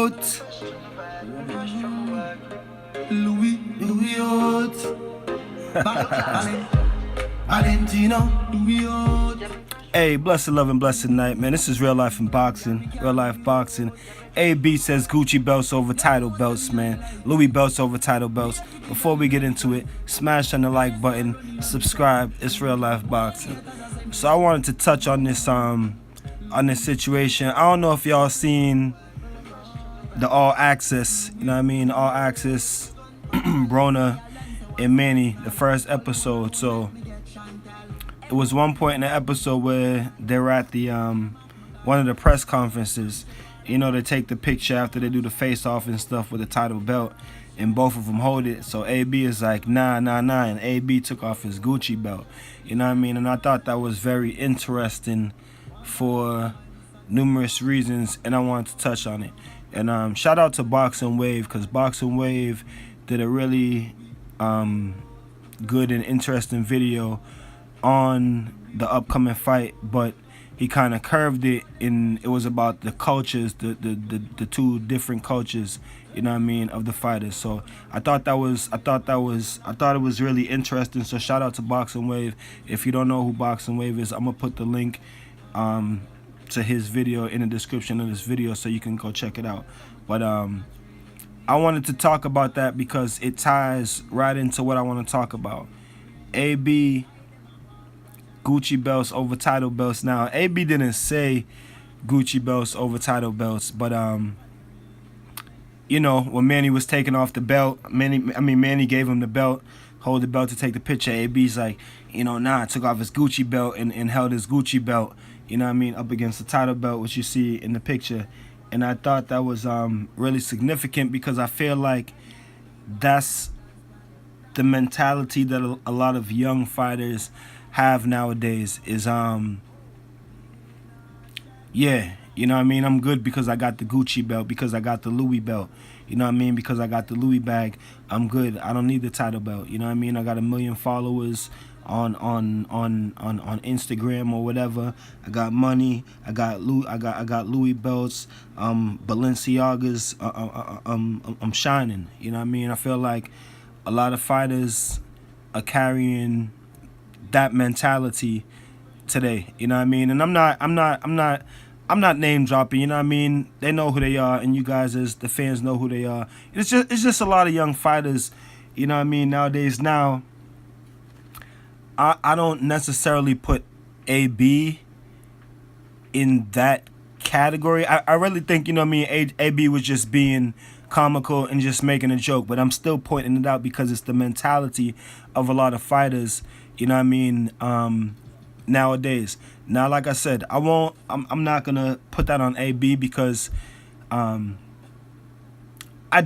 out. Louis out. Valentino, Louis out. Hey, blessed love and blessed night, man. This is Real Life in Boxing. Real Life Boxing. AB says Gucci belts over title belts, man. Louis belts over title belts. Before we get into it, smash on the like button, subscribe. It's Real Life Boxing. So I wanted to touch on this situation. I don't know if y'all seen the All Access, you know what I mean? All Access, Broner and MANNY, the first episode. So it was one point in the episode where they were at the one of the press conferences. You know, they take the picture after they do the face-off and stuff with the title belt, and both of them hold it. So AB is like, nah, and AB took off his Gucci belt. You know what I mean? And I thought that was very interesting for numerous reasons, and I wanted to touch on it. And shout out to Boxing Wave, because Boxing Wave did a really good and interesting video on the upcoming fight, but he kind of curved it, and it was about the cultures, the two different cultures, you know what I mean, of the fighters. So I thought it was really interesting. So shout out to Boxing Wave. If you don't know who Boxing Wave is, I'm gonna put the link to his video in the description of this video so you can go check it out. But I wanted to talk about that because it ties right into what I want to talk about. AB Gucci belts over title belts. Now, AB didn't say Gucci belts over title belts, but you know, when MANNY was taking off the belt, MANNY gave him the belt, hold the belt to take the picture. AB's like, you know, nah, took off his Gucci belt and held his Gucci belt, you know what I mean, up against the title belt, which you see in the picture. And I thought that was really significant because I feel like that's the mentality that a lot of young fighters have nowadays is yeah, you know what I mean, I'm good because I got the Gucci belt, because I got the Louis belt, you know what I mean, because I got the Louis bag, I'm good. I don't need the title belt, you know what I mean. I got 1 million followers on Instagram or whatever. I got money. I got Louis belts, Balenciagas. I'm shining, you know what I mean. I feel like a lot of fighters are carrying that mentality today, you know what I mean. And I'm not name dropping, you know what I mean. They know who they are, and you guys as the fans know who they are. It's just a lot of young fighters, you know what I mean, nowadays. Now I don't necessarily put AB in that category. I really think, you know what I mean, AB was just being comical and just making a joke, but I'm still pointing it out because it's the mentality of a lot of fighters, you know what I mean, nowadays. Now, like I said, I'm not gonna put that on AB because I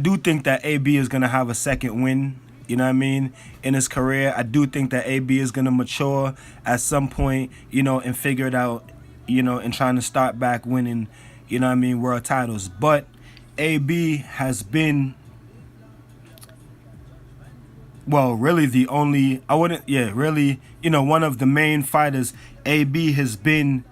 do think that AB is gonna have a second win, you know what I mean, in his career. I do think that AB is gonna mature at some point, you know, and figure it out, you know, and trying to start back winning, you know what I mean, world titles. But AB has been, well, really the only, really, you know, one of the main fighters. AB has been,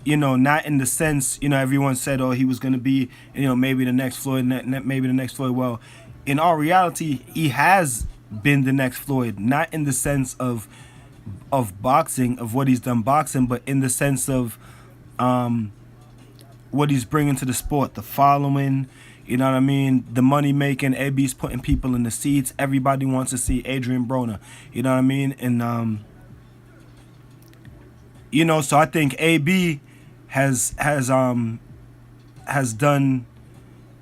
you know, not in the sense, you know, everyone said, oh, he was going to be, you know, maybe the next Floyd, maybe the next Floyd. Well, in all reality, he has been the next Floyd, not in the sense of boxing, of what he's done boxing, but in the sense of what he's bringing to the sport, the following, you know what I mean, the money making. AB's putting people in the seats. Everybody wants to see Adrien Broner, you know what I mean. And you know, so I think AB has done,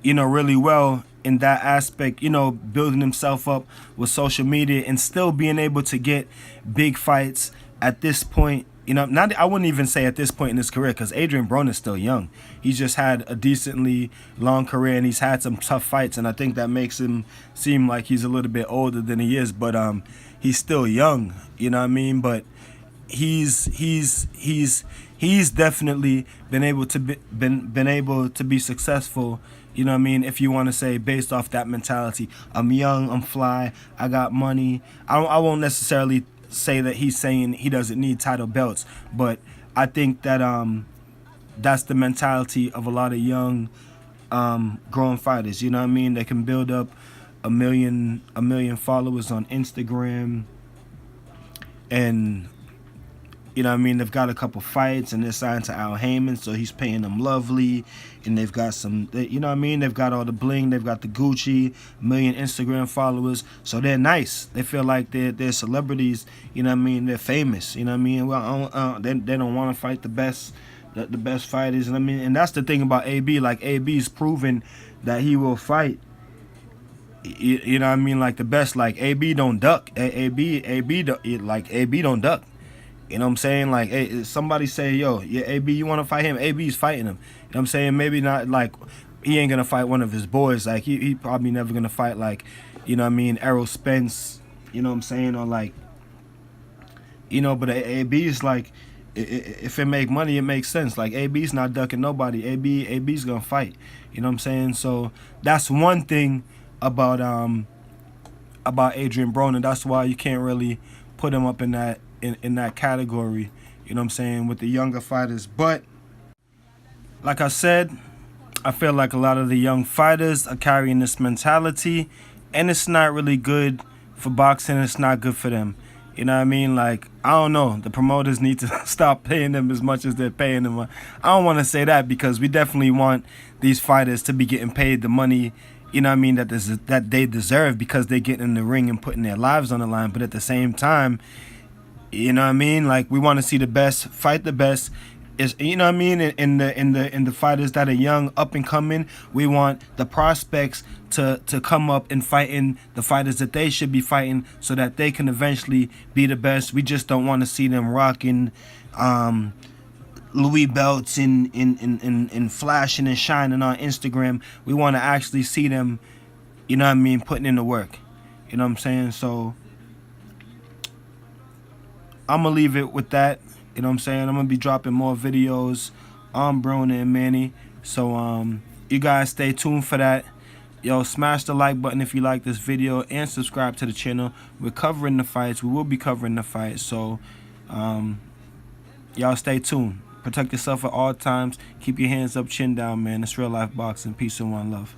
you know, really well in that aspect, you know, building himself up with social media and still being able to get big fights at this point. You know, not, I wouldn't even say at this point in his career, because Adrien Broner is still young. He's just had a decently long career, and he's had some tough fights, and I think that makes him seem like he's a little bit older than he is. But he's still young, you know what I mean. But he's definitely been able to be successful, you know what I mean, if you want to say, based off that mentality. I'm young, I'm fly, I got money. I won't necessarily say that he's saying he doesn't need title belts, but I think that that's the mentality of a lot of young growing fighters. You know what I mean? They can build up a million followers on Instagram, and you know what I mean, they've got a couple fights, and they're signed to Al Heyman, so he's paying them lovely, and they've got some, you know what I mean, they've got all the bling, they've got the Gucci, a million Instagram followers, so they're nice. They feel like they're celebrities, you know what I mean, they're famous, you know what I mean. Well, they don't want to fight the best fighters, and I mean, and that's the thing about AB. Like, AB's proven that he will fight. You know what I mean, like the best. Like, AB don't duck. AB don't duck. You know what I'm saying? Like, hey, somebody say, yo, yeah, AB, you want to fight him? AB's fighting him. You know what I'm saying? Maybe not, like, he ain't going to fight one of his boys. Like, he probably never going to fight, like, you know what I mean, Errol Spence, you know what I'm saying? Or, like, you know, but AB's, like, if it make money, it makes sense. Like, AB's not ducking nobody. AB's going to fight. You know what I'm saying? So, that's one thing about Adrien Broner. That's why you can't really put him up in that category, you know what I'm saying, with the younger fighters. But like I said, I feel like a lot of the young fighters are carrying this mentality, and it's not really good for boxing. It's not good for them. You know what I mean? Like, I don't know. The promoters need to stop paying them as much as they're paying them. I don't want to say that, because we definitely want these fighters to be getting paid the money, you know what I mean, that they deserve, because they get in the ring and putting their lives on the line. But at the same time, you know what I mean? Like, we want to see the best fight the best. Is, you know what I mean? In the fighters that are young, up and coming, we want the prospects to come up and fighting the fighters that they should be fighting, so that they can eventually be the best. We just don't want to see them rocking Louis belts and flashing and shining on Instagram. We want to actually see them, you know what I mean, putting in the work. You know what I'm saying? So I'm going to leave it with that. You know what I'm saying? I'm going to be dropping more videos on Broner and Manny. So you guys stay tuned for that. Yo, smash the like button if you like this video, and subscribe to the channel. We're covering the fights. We will be covering the fights. So y'all stay tuned. Protect yourself at all times. Keep your hands up, chin down, man. It's real life boxing. Peace and one love.